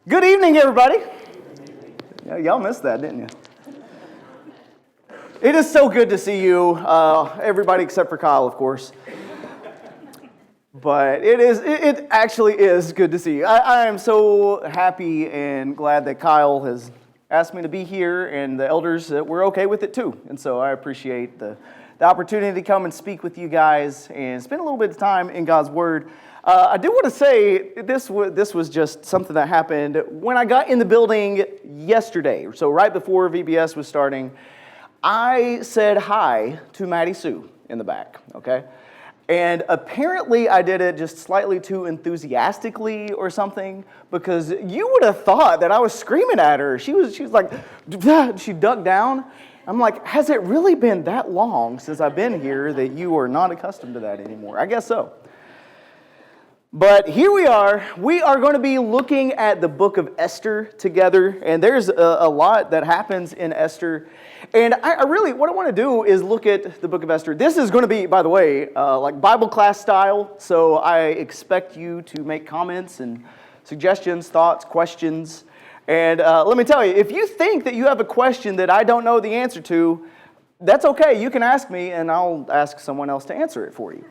Good evening, everybody. Yeah, y'all missed that, didn't you? It is so good to see you, everybody except for Kyle, of course. But it actually is good to see you. I am so happy and glad that Kyle has asked me to be here, and the elders that we're okay with it too. And so I appreciate the opportunity to come and speak with you guys and spend a little bit of time in God's Word. I do want to say this was just something that happened when I got in the building yesterday. So right before VBS was starting, I said hi to Maddie Sue in the back, okay? And apparently I did it just slightly too enthusiastically or something, because you would have thought that I was screaming at her. She was like, she ducked down. I'm like, has it really been that long since I've been here that you are not accustomed to that anymore? I guess so. But here we are. We are going to be looking at the book of Esther together, and there's a lot that happens in Esther. And I really, what I want to do is look at the book of Esther. This is going to be, by the way, like Bible class style, so I expect you to make comments and suggestions, thoughts, questions. And let me tell you, if you think that you have a question that I don't know the answer to, that's okay. You can ask me, and I'll ask someone else to answer it for you.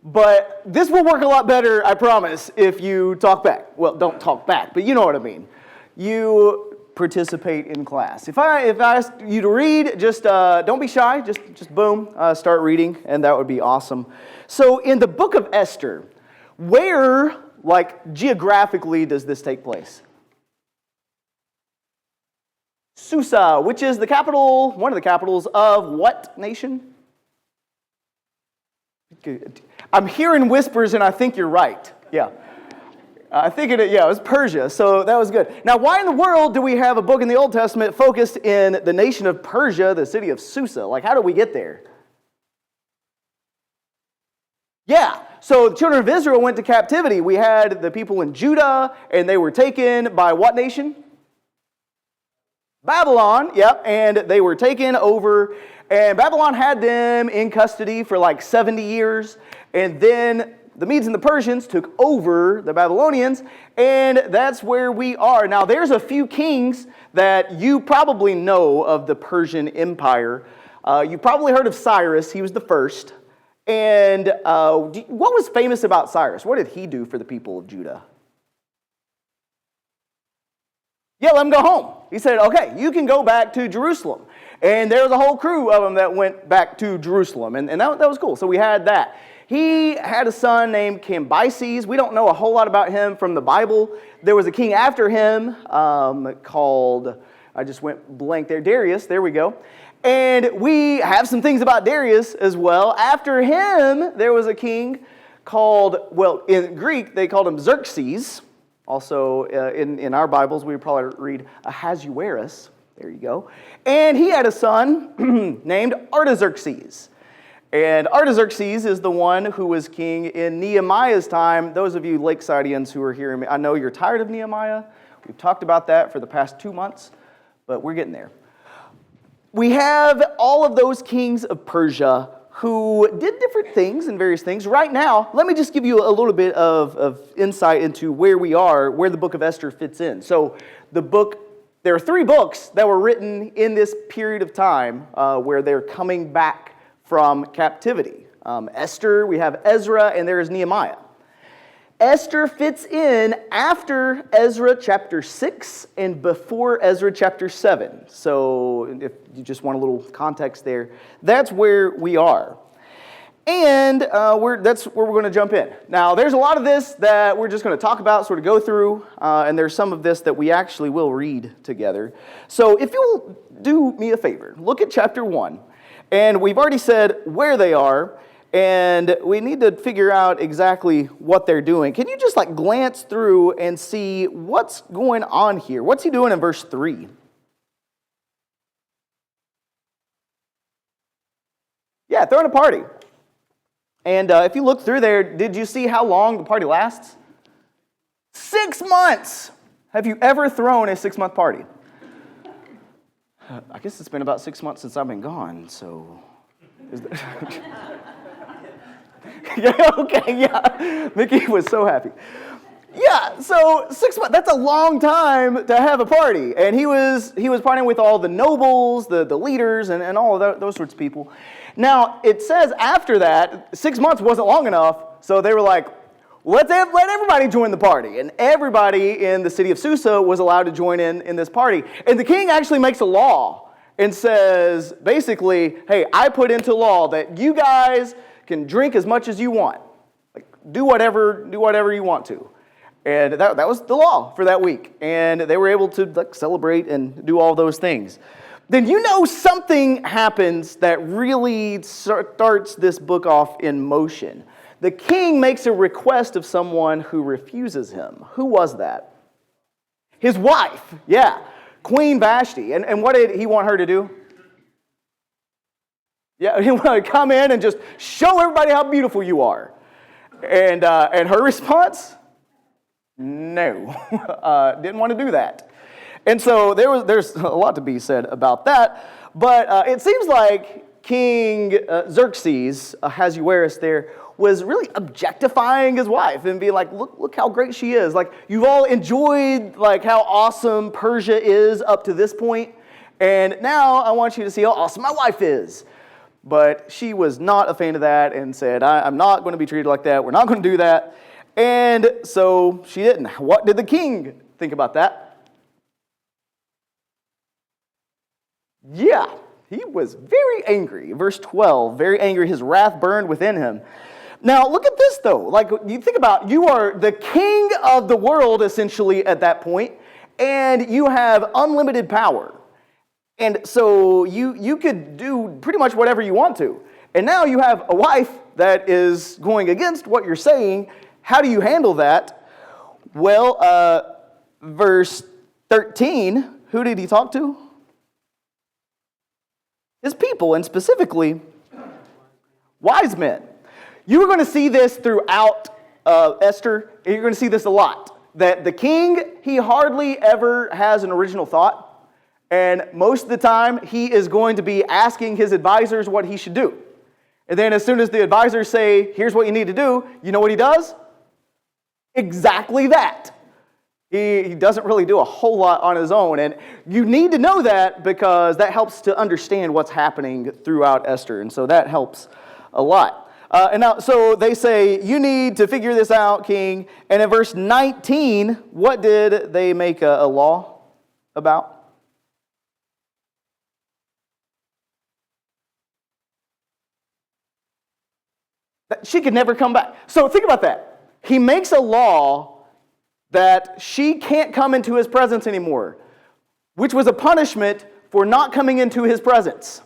But this will work a lot better, I promise, if you talk back. Well, don't talk back, but you know what I mean. You participate in class. If I ask you to read, just don't be shy. Just boom, start reading, and that would be awesome. So in the book of Esther, where, like, geographically does this take place? Susa, which is the capital, one of the capitals of what nation? I'm hearing whispers, and I think you're right. Yeah. I think it was Persia, so that was good. Now, why in the world do we have a book in the Old Testament focused in the nation of Persia, the city of Susa? Like, how did we get there? Yeah, so the children of Israel went to captivity. We had the people in Judah, and they were taken by what nation? Babylon, yep, and they were taken over, and Babylon had them in custody for like 70 years, and then the Medes and the Persians took over the Babylonians, and that's where we are. Now, there's a few kings that you probably know of the Persian Empire. You probably heard of Cyrus. He was the first. And what was famous about Cyrus? What did he do for the people of Judah? Yeah, let him go home. He said, okay, you can go back to Jerusalem. And there was a whole crew of them that went back to Jerusalem. And that was cool. So we had that. He had a son named Cambyses. We don't know a whole lot about him from the Bible. There was a king after him called, I just went blank there, Darius. There we go. And we have some things about Darius as well. After him, there was a king called, well, in Greek, they called him Xerxes. Also, in our Bibles, we would probably read Ahasuerus. There you go. And he had a son named Artaxerxes. And Artaxerxes is the one who was king in Nehemiah's time. Those of you Lakesideans who are hearing me, I know you're tired of Nehemiah. We've talked about that for the past 2 months, but we're getting there. We have all of those kings of Persia who did different things and various things. Right now, let me just give you a little bit of insight into where we are, where the book of Esther fits in. So there are 3 books that were written in this period of time where they're coming back from captivity. Esther, we have Ezra, and there is Nehemiah. Esther fits in after Ezra chapter 6 and before Ezra chapter 7. So if you just want a little context there, that's where we are. And that's where we're going to jump in. Now, there's a lot of this that we're just going to talk about, sort of go through, and there's some of this that we actually will read together. So if you'll do me a favor, look at chapter 1. And we've already said where they are, and we need to figure out exactly what they're doing. Can you just like glance through and see what's going on here? What's he doing in verse 3? Yeah, throwing a party. And if you look through there, did you see how long the party lasts? 6 months! Have you ever thrown a 6-month party? I guess it's been about 6 months since I've been gone, so... Yeah, okay, yeah. Mickey was so happy. Yeah, so 6 months, that's a long time to have a party. And he was partying with all the nobles, the leaders, and all of those sorts of people. Now, it says after that, 6 months wasn't long enough, so they were like, let everybody join the party. And everybody in the city of Susa was allowed to join in this party. And the king actually makes a law and says, basically, hey, I put into law that you guys can drink as much as you want. Like, do whatever you want to. And that was the law for that week. And they were able to celebrate and do all those things. Then something happens that really starts this book off in motion. The king makes a request of someone who refuses him. Who was that? His wife, yeah, Queen Vashti. And what did he want her to do? Yeah, he wanted to come in and just show everybody how beautiful you are. And her response? No, didn't want to do that. And so there's a lot to be said about that. But it seems like King Xerxes, Ahasuerus there, was really objectifying his wife and being like, look how great she is. Like, you've all enjoyed how awesome Persia is up to this point, and now I want you to see how awesome my wife is. But she was not a fan of that and said, I'm not going to be treated like that. We're not going to do that. And so she didn't. What did the king think about that? Yeah, he was very angry. Verse 12, very angry. His wrath burned within him. Now, look at this, though. You think about, you are the king of the world, essentially, at that point, and you have unlimited power. And so you could do pretty much whatever you want to. And now you have a wife that is going against what you're saying. How do you handle that? Well, verse 13, who did he talk to? His people, and specifically, wise men. You are going to see this throughout Esther, and you're going to see this a lot. That the king, he hardly ever has an original thought, and most of the time, he is going to be asking his advisors what he should do. And then as soon as the advisors say, here's what you need to do, you know what he does? Exactly that. He doesn't really do a whole lot on his own, and you need to know that because that helps to understand what's happening throughout Esther, and so that helps a lot. And now, so they say, you need to figure this out, king. And in verse 19, what did they make a law about? That she could never come back. So think about that. He makes a law that she can't come into his presence anymore, which was a punishment for not coming into his presence.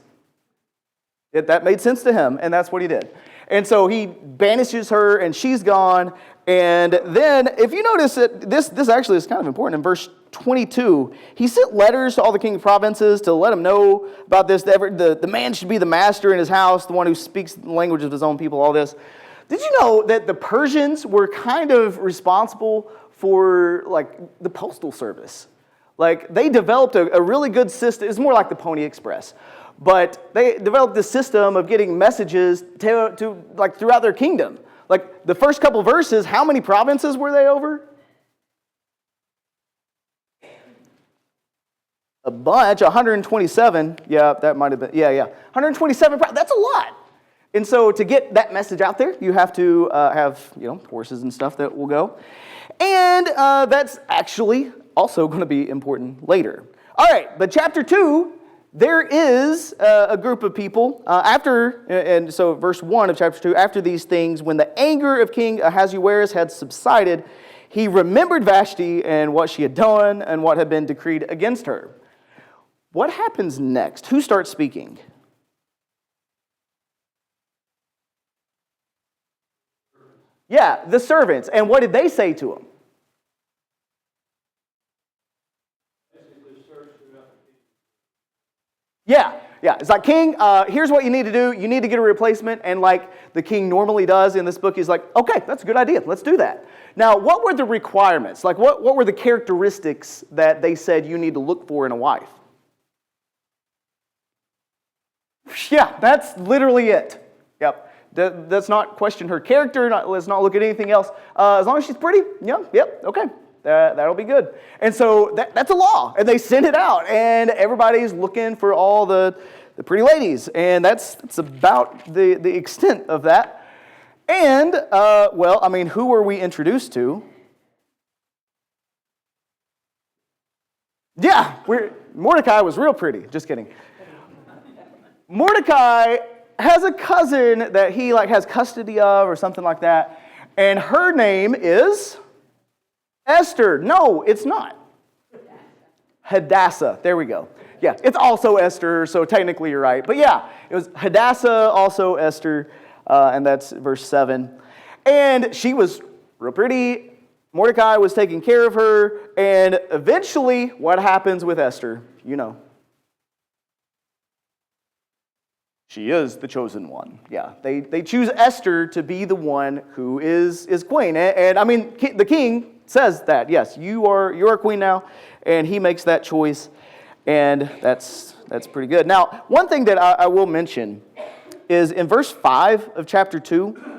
That made sense to him, and that's what he did. And so he banishes her, and she's gone. And then, if you notice that this actually is kind of important. In verse 22, he sent letters to all the king's provinces to let them know about this. The man should be the master in his house, the one who speaks the language of his own people, all this. Did you know that the Persians were kind of responsible for, the postal service? They developed a really good system. It's more like the Pony Express. But they developed this system of getting messages to throughout their kingdom. The first couple verses, how many provinces were they over? A bunch, 127. Yeah, that might have been, yeah. 127, that's a lot. And so to get that message out there, you have to have, horses and stuff that will go. And that's actually also going to be important later. All right, but chapter 2, there is a group of people and so verse 1 of chapter 2, after these things, when the anger of King Ahasuerus had subsided, he remembered Vashti and what she had done and what had been decreed against her. What happens next? Who starts speaking? Yeah, the servants. And what did they say to him? Yeah. It's like, king, here's what you need to do. You need to get a replacement. And like the king normally does in this book, he's like, okay, that's a good idea. Let's do that. Now, what were the requirements? What were the characteristics that they said you need to look for in a wife? Yeah, that's literally it. Yep. Let's not question her character. Let's not look at anything else. As long as she's pretty, young, yep, okay. That'll be good. And so that's a law. And they send it out. And everybody's looking for all the pretty ladies. And that's about the extent of that. And, who were we introduced to? Yeah, Mordecai was real pretty. Just kidding. Mordecai has a cousin that he has custody of or something like that. And her name is Esther. No, it's not. Hadassah. There we go. Yeah, it's also Esther, so technically you're right. But yeah, it was Hadassah, also Esther, and that's verse 7. And she was real pretty. Mordecai was taking care of her, and eventually, what happens with Esther? You know. She is the chosen one. Yeah, they choose Esther to be the one who is queen. And I mean, the king says that, yes, you're queen now, and he makes that choice, and that's pretty good. Now, one thing that I will mention is in verse 5 of chapter 2,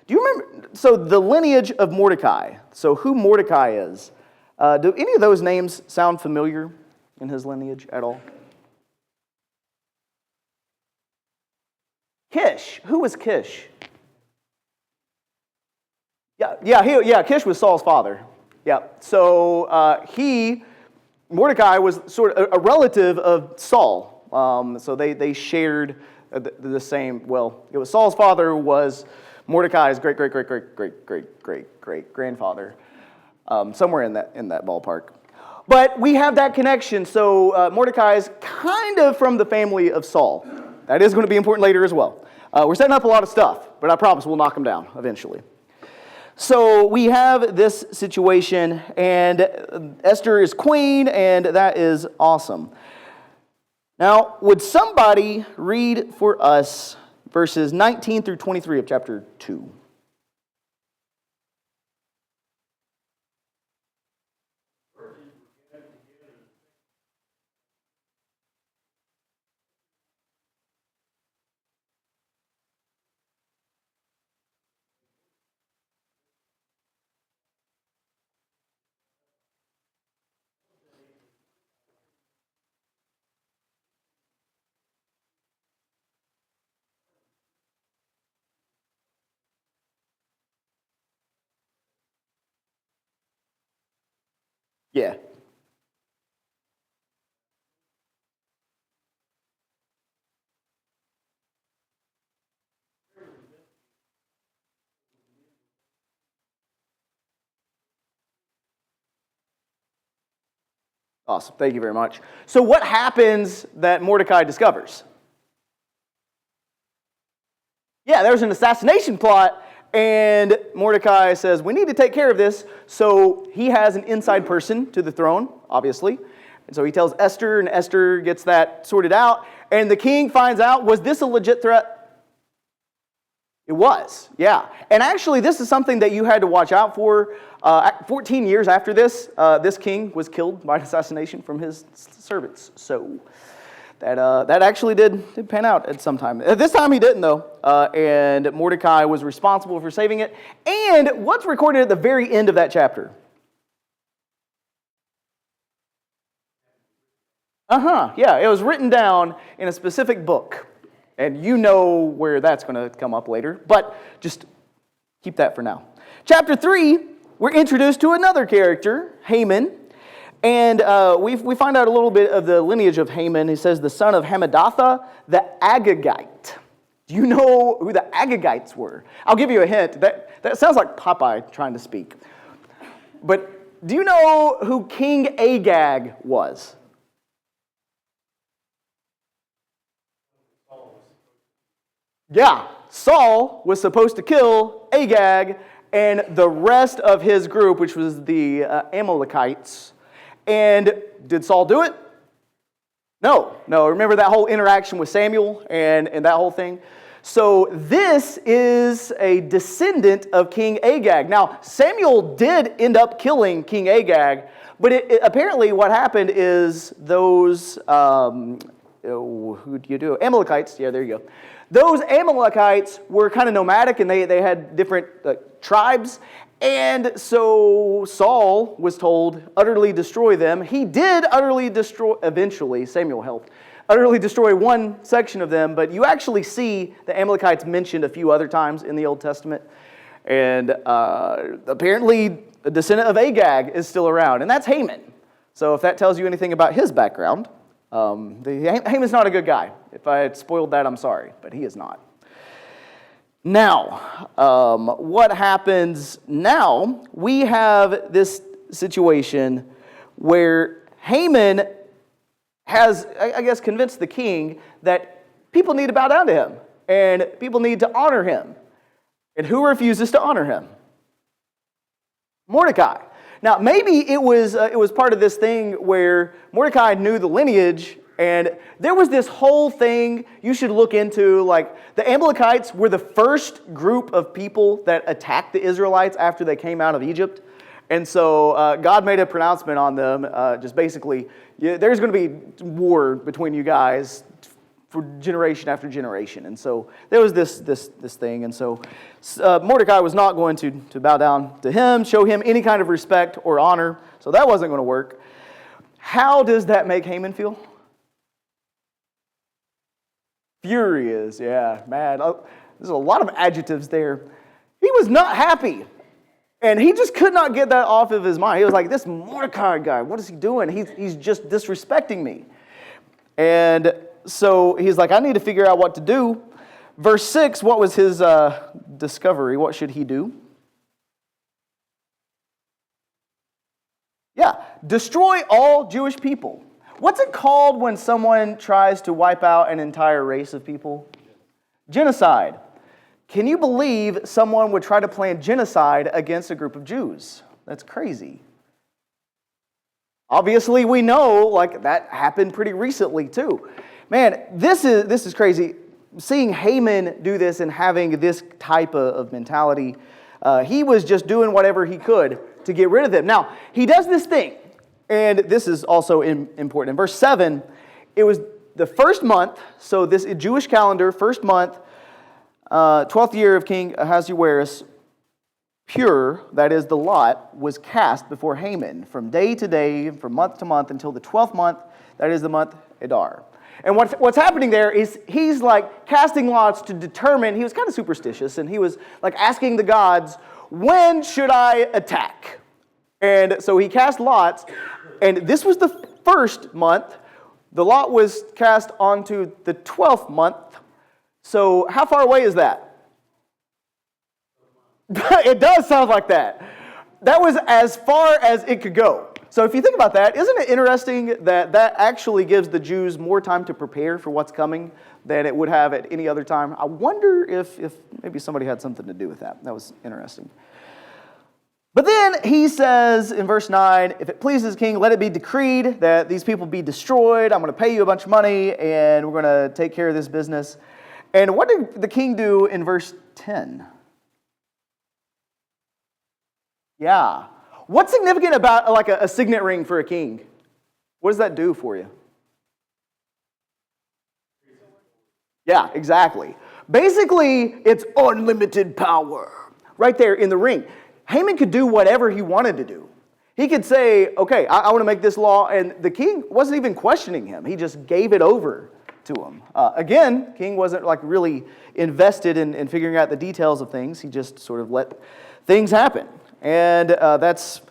do you remember, so the lineage of Mordecai, so who Mordecai is, do any of those names sound familiar in his lineage at all? Kish. Who was Kish? Yeah. Kish was Saul's father. Yeah. So Mordecai was sort of a relative of Saul. So they shared the same. Well, it was Saul's father was Mordecai's great grandfather, somewhere in that ballpark. But we have that connection. So Mordecai is kind of from the family of Saul. That is going to be important later as well. We're setting up a lot of stuff, but I promise we'll knock them down eventually. So we have this situation, and Esther is queen, and that is awesome. Now, would somebody read for us verses 19 through 23 of chapter 2? Yeah. Awesome. Thank you very much. So what happens that Mordecai discovers? Yeah, there's an assassination plot, and Mordecai says, we need to take care of this. So he has an inside person to the throne, obviously. And so he tells Esther, and Esther gets that sorted out. And the king finds out, was this a legit threat? It was, yeah. And actually, this is something that you had to watch out for. 14 years after this, this king was killed by assassination from his servants. So that actually did pan out at some time. This time he didn't, though. And Mordecai was responsible for saving it. And what's recorded at the very end of that chapter? Yeah, it was written down in a specific book. And you know where that's going to come up later. But just keep that for now. Chapter 3, we're introduced to another character, Haman. And we find out a little bit of the lineage of Haman. He says the son of Hammedatha, the Agagite. Do you know who the Agagites were? I'll give you a hint. That sounds like Popeye trying to speak. But do you know who King Agag was? Yeah, Saul was supposed to kill Agag and the rest of his group, which was the Amalekites. And did Saul do it? No. Remember that whole interaction with Samuel and that whole thing? So this is a descendant of King Agag. Now, Samuel did end up killing King Agag, but apparently what happened is those who do you do? Amalekites. Yeah, there you go. Those Amalekites were kind of nomadic, and they had different tribes. And so Saul was told, utterly destroy them. He did utterly destroy, eventually, Samuel helped, utterly destroy one section of them, but you actually see the Amalekites mentioned a few other times in the Old Testament. And apparently a descendant of Agag is still around, and that's Haman. So if that tells you anything about his background, Haman's not a good guy. If I had spoiled that, I'm sorry, but he is not. Now, what happens now? We have this situation where Haman has, I guess, convinced the king that people need to bow down to him, and people need to honor him. And who refuses to honor him? Mordecai. Now, maybe it was part of this thing where Mordecai knew the lineage, and there was this whole thing you should look into. Like, the Amalekites were the first group of people that attacked the Israelites after they came out of Egypt. And so God made a pronouncement on them, just basically, there's going to be war between you guys for generation after generation. And so there was this thing. And so Mordecai was not going to bow down to him, show him any kind of respect or honor. So that wasn't going to work. How does that make Haman feel? Furious, yeah, mad. There's a lot of adjectives there. He was not happy. And he just could not get that off of his mind. He was like, this Mordecai guy, what is he doing? He's just disrespecting me. And so he's like, I need to figure out what to do. Verse 6, what was his discovery? What should he do? Yeah, destroy all Jewish people. What's it called when someone tries to wipe out an entire race of people? Genocide. Can you believe someone would try to plan genocide against a group of Jews? That's crazy. Obviously, we know like that happened pretty recently too. Man, this is crazy. Seeing Haman do this and having this type of mentality, he was just doing whatever he could to get rid of them. Now, he does this thing, and this is also important. In verse 7, it was the first month, so this Jewish calendar, first month, 12th year of King Ahasuerus, Pur, that is the lot, was cast before Haman from day to day, from month to month, until the 12th month, that is the month Adar. And what's happening there is he's like casting lots to determine, he was kind of superstitious, and he was like asking the gods, when should I attack? And so he cast lots, and this was the first month. The lot was cast onto the 12th month. So how far away is that? It does sound like that. That was as far as it could go. So if you think about that, isn't it interesting that that actually gives the Jews more time to prepare for what's coming than it would have at any other time? I wonder if maybe somebody had something to do with that. That was interesting. But then he says in verse 9, if it pleases the king, let it be decreed that these people be destroyed. I'm going to pay you a bunch of money, and we're going to take care of this business. And what did the king do in verse 10? Yeah. What's significant about like a signet ring for a king? What does that do for you? Yeah, exactly. Basically, it's unlimited power right there in the ring. Haman could do whatever he wanted to do. He could say, okay, I want to make this law, and the king wasn't even questioning him. He just gave it over to him. Again, king wasn't like really invested in figuring out the details of things. He just sort of let things happen. And that's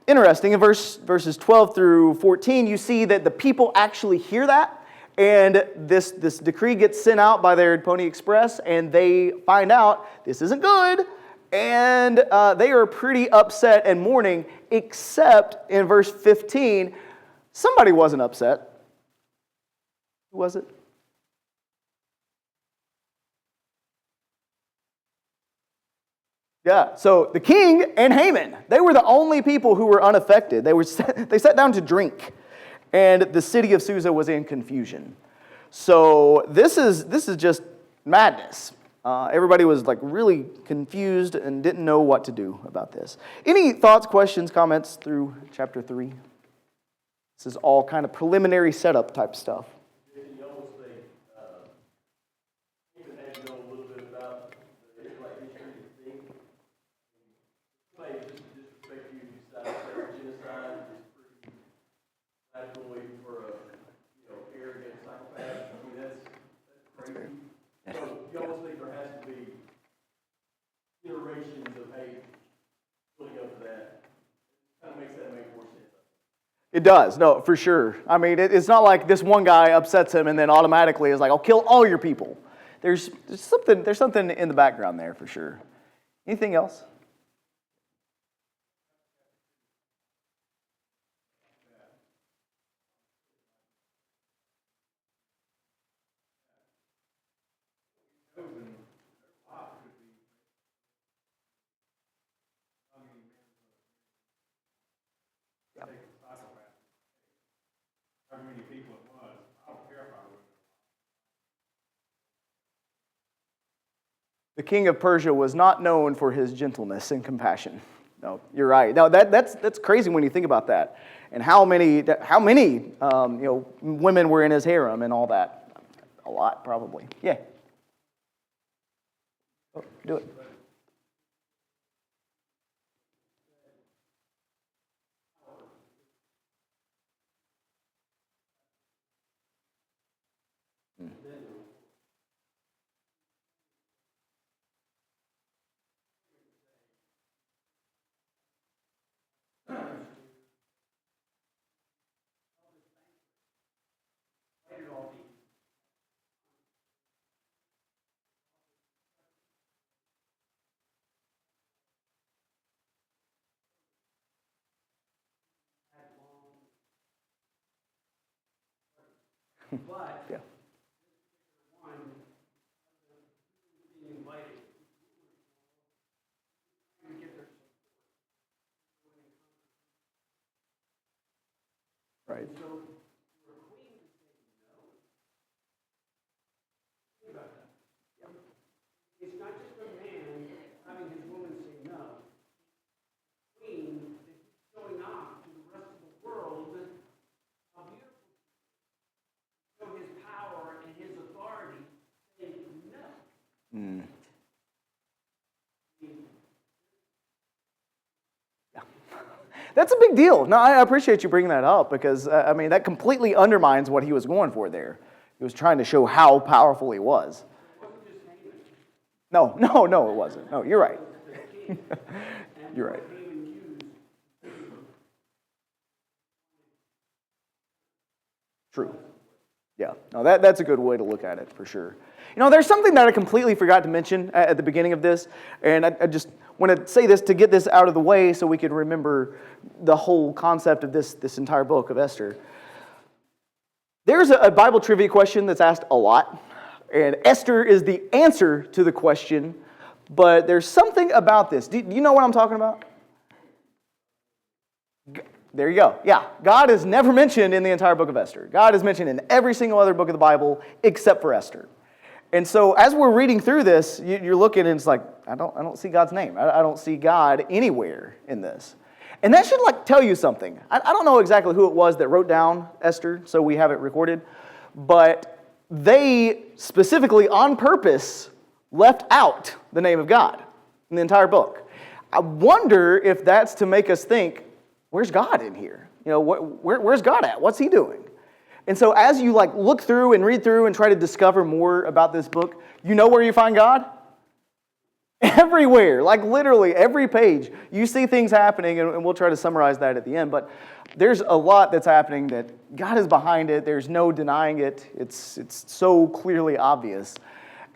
interesting. In verses 12 through 14, you see that the people actually hear that. And this decree gets sent out by their Pony Express, and they find out this isn't good. And they are pretty upset and mourning, except in verse 15, somebody wasn't upset. Who was it? Yeah, so the king and Haman, they were the only people who were unaffected. They sat down to drink, and the city of Susa was in confusion. So this is just madness. Everybody was like really confused and didn't know what to do about this. Any thoughts, questions, comments through chapter 3? This is all kind of preliminary setup type stuff. Did he also intentions of, hey, really go for that. Kind of makes that make more sense. It does, no, for sure. I mean, it's not like this one guy upsets him and then automatically is like, I'll kill all your people. There's something in the background there for sure. Anything else? The king of Persia was not known for his gentleness and compassion. No, you're right. No, that's crazy when you think about that, and how many women were in his harem and all that. A lot, probably. Yeah. Oh, do it. Yeah. Right. It's not just a man having his woman say no. Queen is showing off to the rest of the world how beautiful show his power and his authority, saying no. Mm. Yeah. That's a big deal. No, I appreciate you bringing that up because, that completely undermines what he was going for there. He was trying to show how powerful he was. No, it wasn't. No, you're right. You're right. True. Yeah. No, that's a good way to look at it for sure. There's something that I completely forgot to mention at the beginning of this, and I just want to say this to get this out of the way so we can remember the whole concept of this entire book of Esther. There's a Bible trivia question that's asked a lot, and Esther is the answer to the question, but there's something about this. Do you know what I'm talking about? There you go. Yeah, God is never mentioned in the entire book of Esther. God is mentioned in every single other book of the Bible except for Esther. And so as we're reading through this, you're looking and it's like, I don't see God's name. I don't see God anywhere in this. And that should tell you something. I don't know exactly who it was that wrote down Esther, so we have it recorded, but they specifically on purpose left out the name of God in the entire book. I wonder if that's to make us think, where's God in here? Where's God at? What's he doing? And so as you look through and read through and try to discover more about this book, you know where you find God? Everywhere, literally every page. You see things happening, and we'll try to summarize that at the end, but there's a lot that's happening that God is behind it. There's no denying it. It's so clearly obvious.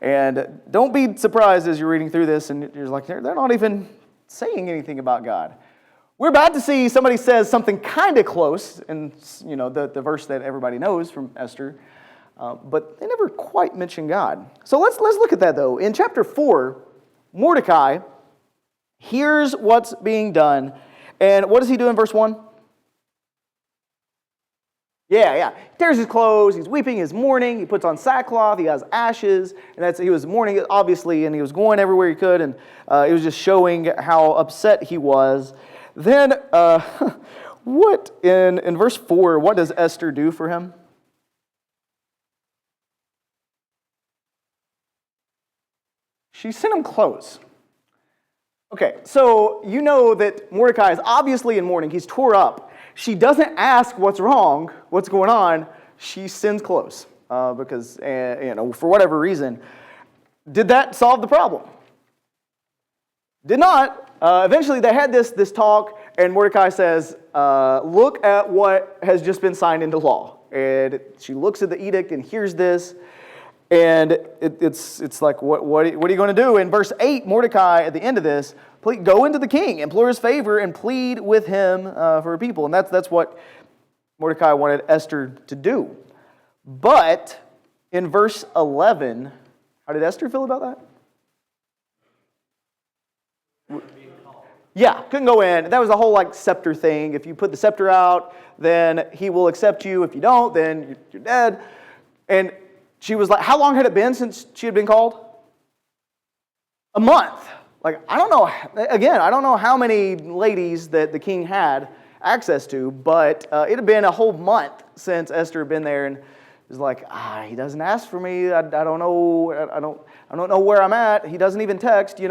And don't be surprised as you're reading through this and you're like, they're not even saying anything about God. We're about to see somebody says something kind of close, and the verse that everybody knows from Esther, but they never quite mention God. So let's look at that though. In chapter 4, Mordecai hears what's being done, and what does he do in verse 1? Yeah. He tears his clothes, he's weeping, he's mourning, he puts on sackcloth, he has ashes, and he was mourning, obviously, and he was going everywhere he could, and it was just showing how upset he was. Then, what in verse 4, what does Esther do for him? She sent him clothes. Okay, so you know that Mordecai is obviously in mourning. He's tore up. She doesn't ask what's wrong, what's going on. She sends clothes because, for whatever reason. Did that solve the problem? Did not. Eventually, they had this talk, and Mordecai says, look at what has just been signed into law. And she looks at the edict and hears this, and it's like, what are you going to do? In verse 8, Mordecai, at the end of this, go into the king, implore his favor, and plead with him for her people. And that's what Mordecai wanted Esther to do. But in verse 11, how did Esther feel about that? Yeah, couldn't go in. That was the whole scepter thing. If you put the scepter out, then he will accept you. If you don't, then you're dead. And she was like, how long had it been since she had been called? A month. I don't know. Again, I don't know how many ladies that the king had access to, but it had been a whole month since Esther had been there, and it was like, he doesn't ask for me. I don't know. I don't know where I'm at. He doesn't even text,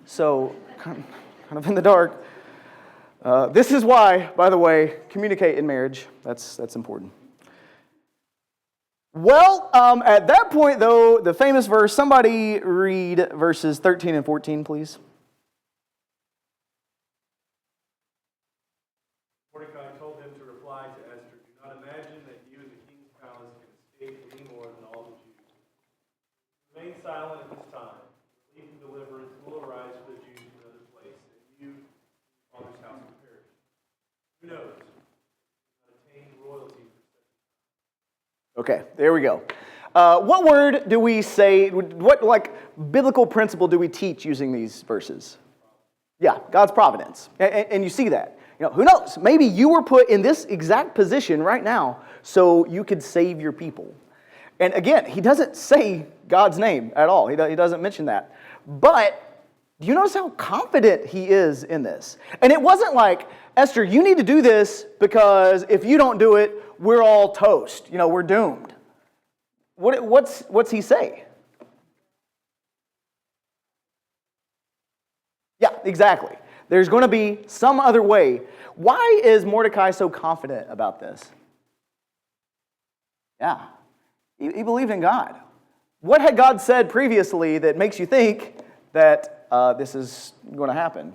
So kind of in the dark. This is why, by the way, communicate in marriage. That's important. Well, at that point, though, the famous verse, somebody read verses 13 and 14, please. Mordecai told them to reply to Esther, do not imagine that you in the king's palace can escape any more than all the Jews. Remain silent at this time. Relief and deliverance will arise for the Jews in another place, and you, your father's house, will perish. Who knows? You will not attain royalty. Okay, there we go. What word do we say, what biblical principle do we teach using these verses? Yeah, God's providence. And you see that. Who knows? Maybe you were put in this exact position right now so you could save your people. And again, he doesn't say God's name at all. He doesn't mention that. But do you notice how confident he is in this? And it wasn't like, Esther, you need to do this because if you don't do it, we're all toast. We're doomed. What's he say? Yeah, exactly. There's going to be some other way. Why is Mordecai so confident about this? Yeah, he believed in God. What had God said previously that makes you think that this is going to happen?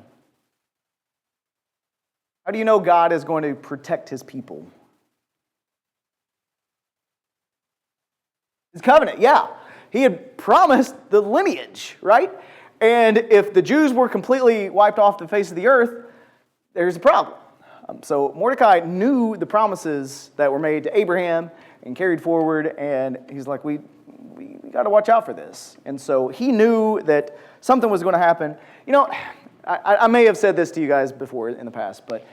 How do you know God is going to protect his people? His covenant, yeah. He had promised the lineage, right? And if the Jews were completely wiped off the face of the earth, there's a problem. So Mordecai knew the promises that were made to Abraham and carried forward, and he's like, we got to watch out for this. And so he knew that something was going to happen. I may have said this to you guys before in the past, but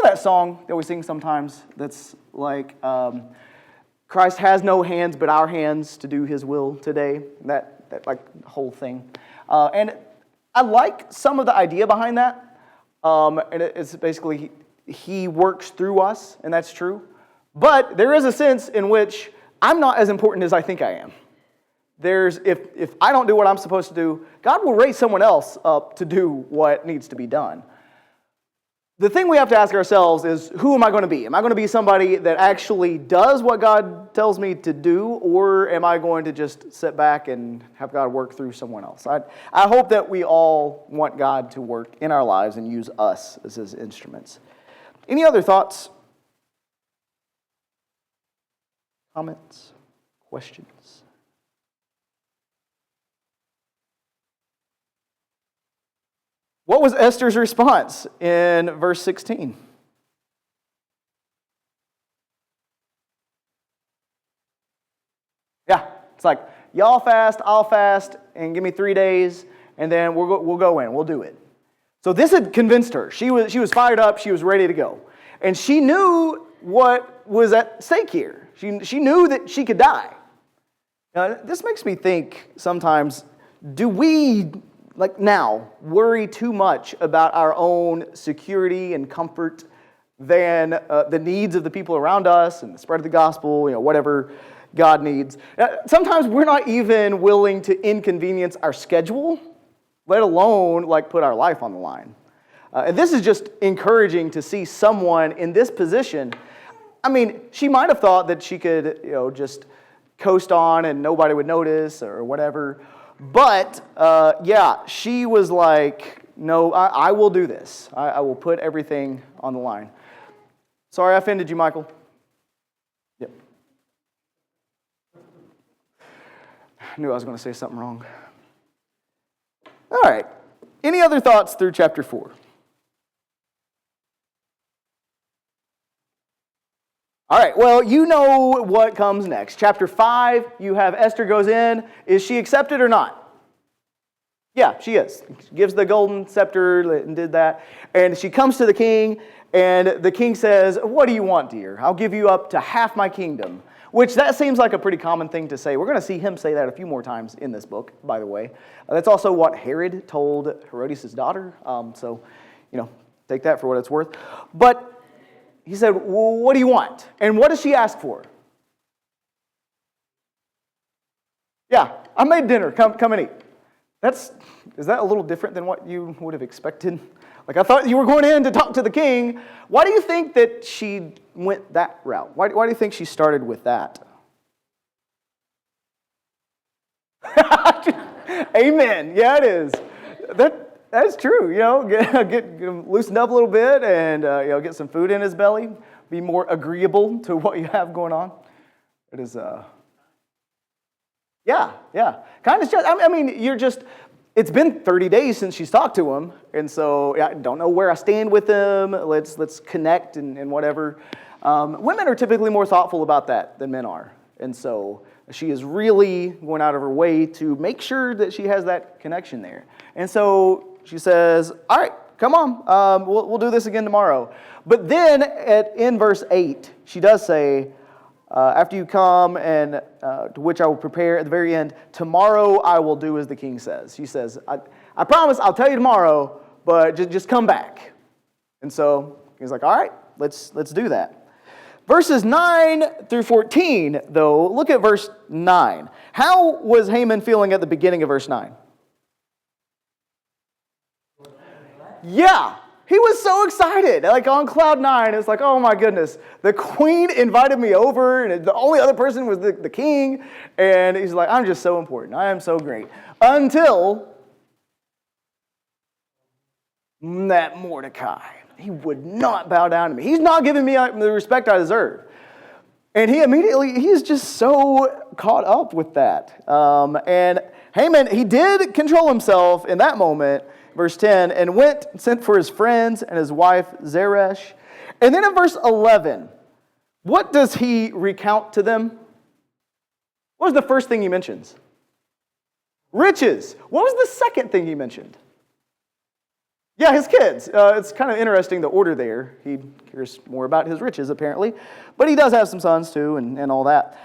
that song that we sing sometimes that's like, Christ has no hands but our hands to do his will today. That whole thing. And I like some of the idea behind that. And it's basically he works through us, and that's true. But there is a sense in which I'm not as important as I think I am. If I don't do what I'm supposed to do, God will raise someone else up to do what needs to be done. The thing we have to ask ourselves is, who am I going to be? Am I going to be somebody that actually does what God tells me to do, or am I going to just sit back and have God work through someone else? I hope that we all want God to work in our lives and use us as his instruments. Any other thoughts? Comments? Questions? What was Esther's response in verse 16? Yeah, it's like, y'all fast, I'll fast, and give me 3 days, and then we'll go in, we'll do it. So this had convinced her. She was fired up, she was ready to go. And she knew what was at stake here. She knew that she could die. Now, this makes me think sometimes, do we now worry too much about our own security and comfort than the needs of the people around us and the spread of the gospel, whatever God needs? Sometimes we're not even willing to inconvenience our schedule, let alone put our life on the line. And this is just encouraging to see someone in this position. I mean, she might have thought that she could, just coast on and nobody would notice or whatever. But, she was like, no, I will do this. I will put everything on the line. Sorry I offended you, Michael. Yep. I knew I was going to say something wrong. All right. Any other thoughts through chapter 4? All right, well, you know what comes next. Chapter 5, you have Esther goes in. Is she accepted or not? Yeah, she is. She gives the golden scepter and did that. And she comes to the king, and the king says, what do you want, dear? I'll give you up to half my kingdom. Which that seems like a pretty common thing to say. We're going to see him say that a few more times in this book, by the way. That's also what Herod told Herodias' daughter. So, take that for what it's worth. But he said, well, what do you want? And what does she ask for? Yeah, I made dinner. Come and eat. Is that a little different than what you would have expected? Like, I thought you were going in to talk to the king. Why do you think that she went that route? Why do you think she started with that? Amen. Yeah, it is. That's true. Get loosened up a little bit and get some food in his belly. Be more agreeable to what you have going on. It is. Yeah. Kind of. I mean, it's been 30 days since she's talked to him, and so I don't know where I stand with him. Let's connect and whatever. Women are typically more thoughtful about that than men are, and so she is really going out of her way to make sure that she has that connection there. And so she says, "All right, come on, we'll do this again tomorrow." But then in verse 8, she does say, after you come and to which I will prepare at the very end, tomorrow I will do as the king says. She says, I promise I'll tell you tomorrow, but just come back. And so he's like, all right, let's do that. Verses 9 through 14, though, look at verse 9. How was Haman feeling at the beginning of verse 9? Yeah. He was so excited, like on cloud 9. It was like, oh my goodness, the queen invited me over, and the only other person was the king. And he's like, I'm just so important. I am so great. Until that Mordecai, he would not bow down to me. He's not giving me the respect I deserve. And he's just so caught up with that. And Haman, he did control himself in that moment. Verse 10, and went and sent for his friends and his wife Zeresh. And then in verse 11, what does he recount to them? What was the first thing he mentions? Riches. What was the second thing he mentioned? Yeah, his kids. It's kind of interesting, the order there. He cares more about his riches, apparently. But he does have some sons, too, and all that.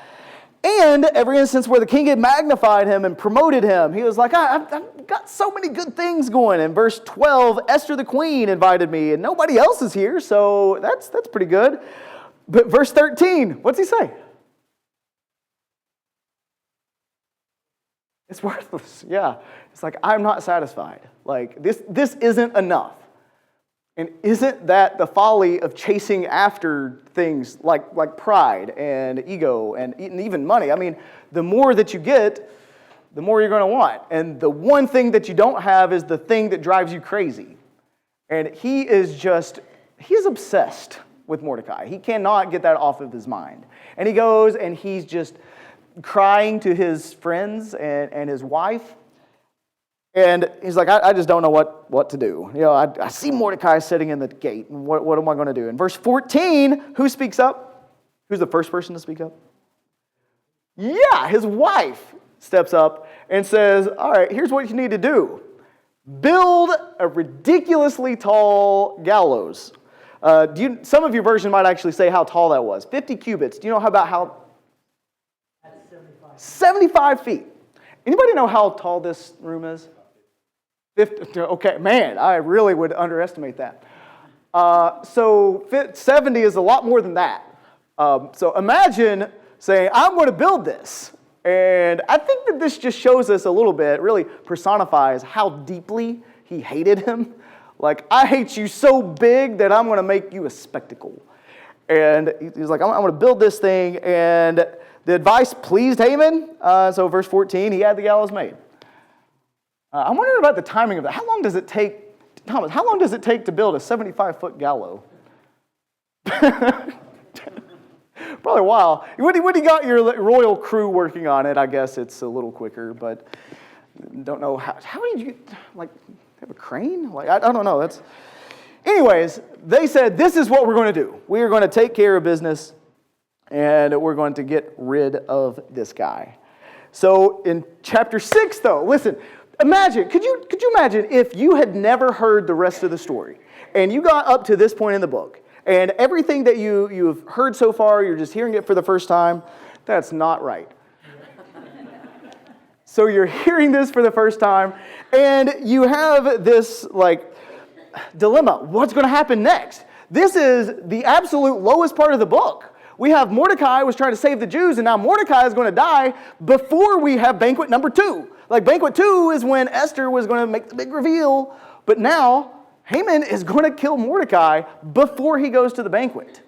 And every instance where the king had magnified him and promoted him, he was like, I've got so many good things going. In verse 12, Esther the queen invited me, and nobody else is here, so that's pretty good. But verse 13, what's he say? It's worthless. Yeah. It's like, I'm not satisfied. Like, this isn't enough. And isn't that the folly of chasing after things like pride and ego and even money? I mean, the more that you get, the more you're going to want. And the one thing that you don't have is the thing that drives you crazy. And he's obsessed with Mordecai. He cannot get that off of his mind. And he goes and he's just crying to his friends and his wife. And he's like, I just don't know what to do. I see Mordecai sitting in the gate, and what am I going to do? In verse 14, who speaks up? Who's the first person to speak up? Yeah, his wife steps up and says, all right, here's what you need to do. Build a ridiculously tall gallows. Some of your version might actually say how tall that was. 50 cubits. Do you know how? That's 75. 75 feet. Anybody know how tall this room is? 50, okay, man, I really would underestimate that. So 70 is a lot more than that. So imagine saying, I'm going to build this. And I think that this just shows us a little bit, really personifies how deeply he hated him. Like, I hate you so big that I'm going to make you a spectacle. And he's like, I'm going to build this thing. And the advice pleased Haman. So verse 14, he had the gallows made. I'm wondering about the timing of that. How long does it take Thomas, how long does it take to build a 75-foot gallows? Probably a while. When you got your royal crew working on it, I guess it's a little quicker, but don't know how did you, have a crane? I don't know. Anyways, they said, this is what we're going to do. We are going to take care of business, and we're going to get rid of this guy. So in chapter 6, though, listen, could you imagine if you had never heard the rest of the story, and you got up to this point in the book, and everything that you've heard so far, you're just hearing it for the first time? That's not right. So you're hearing this for the first time, and you have this, dilemma. What's going to happen next? This is the absolute lowest part of the book. We have Mordecai was trying to save the Jews, and now Mordecai is going to die before we have banquet number 2. Banquet 2 is when Esther was going to make the big reveal, but now Haman is going to kill Mordecai before he goes to the banquet.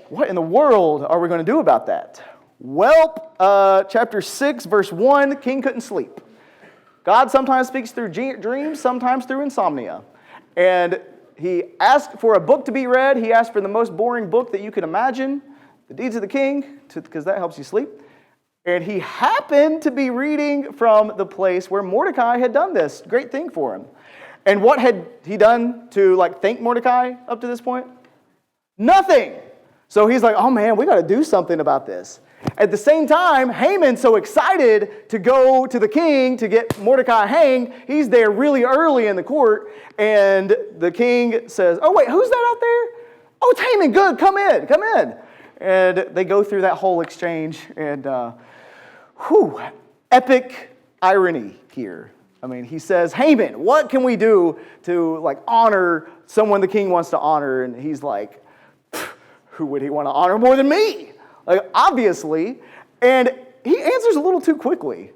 What in the world are we going to do about that? Well, chapter 6, verse 1, the king couldn't sleep. God sometimes speaks through dreams, sometimes through insomnia. And he asked for a book to be read. He asked for the most boring book that you could imagine, The Deeds of the King, because that helps you sleep. And he happened to be reading from the place where Mordecai had done this great thing for him. And what had he done to thank Mordecai up to this point? Nothing. So he's like, oh man, we got to do something about this. At the same time, Haman's so excited to go to the king to get Mordecai hanged. He's there really early in the court, and the king says, oh wait, who's that out there? Oh, it's Haman. Good, come in. And they go through that whole exchange, and epic irony here. I mean, he says, Haman, what can we do to honor someone the king wants to honor? And he's like, who would he want to honor more than me? Obviously. And he answers a little too quickly.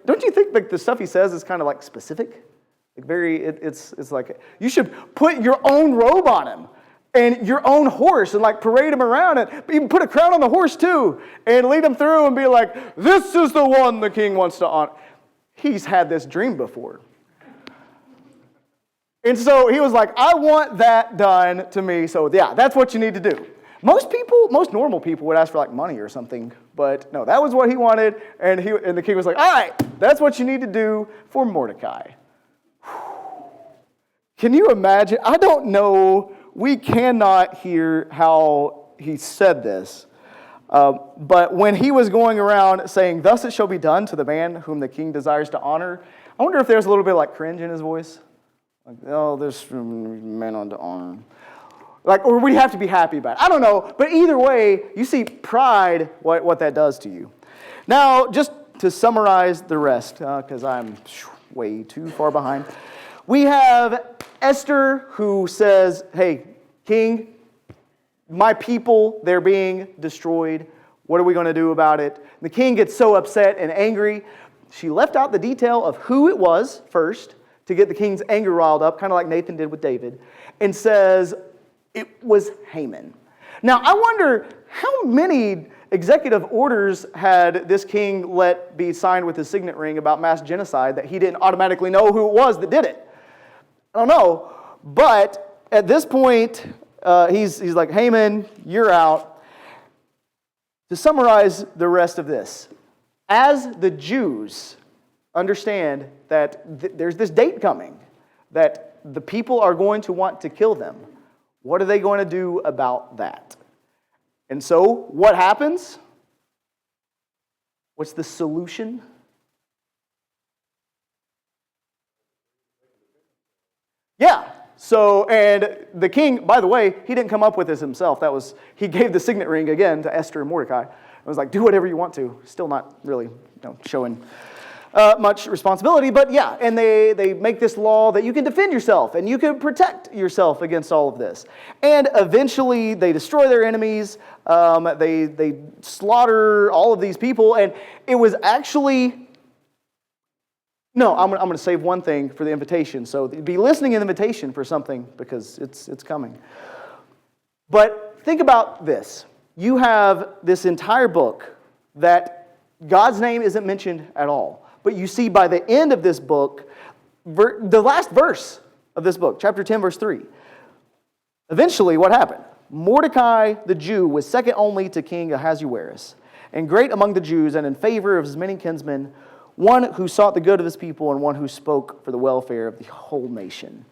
Don't you think the stuff he says is kind of specific? It's like, you should put your own robe on him and your own horse and parade him around, and even put a crown on the horse too and lead him through and be like, this is the one the king wants to honor. He's had this dream before. And so he was like, I want that done to me. So yeah, that's what you need to do. Most normal people would ask for money or something, but no, that was what he wanted, and the king was like, all right, that's what you need to do for Mordecai. Can you imagine? I don't know, we cannot hear how he said this, but when he was going around saying, thus it shall be done to the man whom the king desires to honor, I wonder if there's a little bit cringe in his voice. This man on to honor. Or we have to be happy about it. I don't know. But either way, you see pride, what that does to you. Now, just to summarize the rest, because I'm way too far behind. We have Esther who says, hey, king, my people, they're being destroyed. What are we going to do about it? The king gets so upset and angry. She left out the detail of who it was first to get the king's anger riled up, kind of like Nathan did with David, and says, it was Haman. Now, I wonder how many executive orders had this king let be signed with his signet ring about mass genocide that he didn't automatically know who it was that did it. I don't know. But at this point, he's like, Haman, you're out. To summarize the rest of this, as the Jews understand that there's this date coming, that the people are going to want to kill them, what are they going to do about that? And so, what happens? What's the solution? Yeah. So, and the king, by the way, he didn't come up with this himself. He gave the signet ring again to Esther and Mordecai. It was like, do whatever you want to. Still not really showing much responsibility, but yeah, and they make this law that you can defend yourself and you can protect yourself against all of this. And eventually they destroy their enemies, they slaughter all of these people, and it was actually, no, I'm going to save one thing for the invitation, so be listening in the invitation for something because it's coming. But think about this. You have this entire book that God's name isn't mentioned at all. But you see by the end of this book, the last verse of this book, chapter 10, verse 3. Eventually, what happened? Mordecai the Jew was second only to King Ahasuerus, and great among the Jews, and in favor of his many kinsmen, one who sought the good of his people, and one who spoke for the welfare of the whole nation.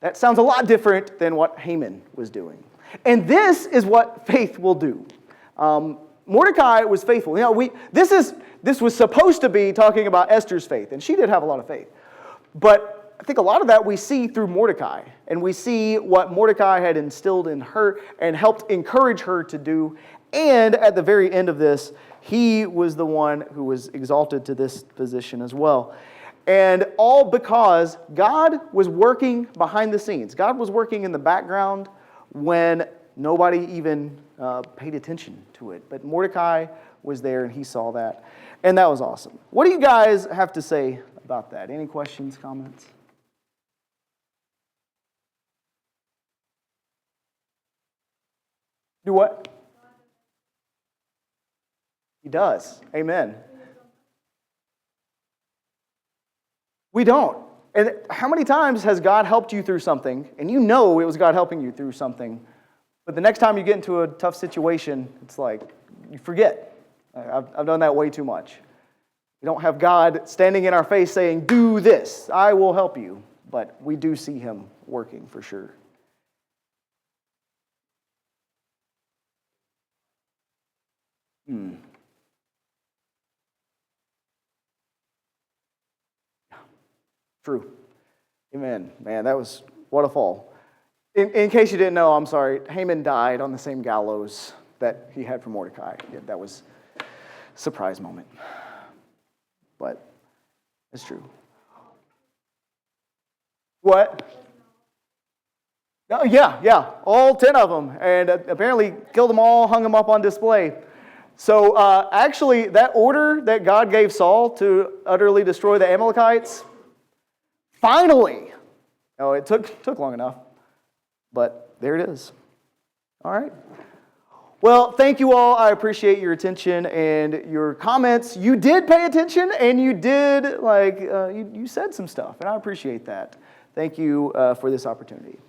That sounds a lot different than what Haman was doing. And this is what faith will do. Mordecai was faithful. You know, this was supposed to be talking about Esther's faith, and she did have a lot of faith. But I think a lot of that we see through Mordecai, and we see what Mordecai had instilled in her and helped encourage her to do. And at the very end of this, he was the one who was exalted to this position as well. And all because God was working behind the scenes. God was working in the background when nobody even paid attention to it. But Mordecai was there and he saw that. And that was awesome. What do you guys have to say about that? Any questions, comments? Do what? He does. Amen. We don't. And how many times has God helped you through something, and you know it was God helping you through something, but the next time you get into a tough situation, it's like, you forget. I've done that way too much. We don't have God standing in our face saying, do this, I will help you. But we do see him working for sure. True. Amen. Man, that was, what a fall. In case you didn't know, I'm sorry, Haman died on the same gallows that he had for Mordecai. Yeah, that was a surprise moment. But it's true. What? Oh, yeah. All 10 of them. And apparently killed them all, hung them up on display. So actually, that order that God gave Saul to utterly destroy the Amalekites, finally, it took long enough, but there it is. All right. Well, thank you all. I appreciate your attention and your comments. You did pay attention, and you did, you said some stuff, and I appreciate that. Thank you for this opportunity.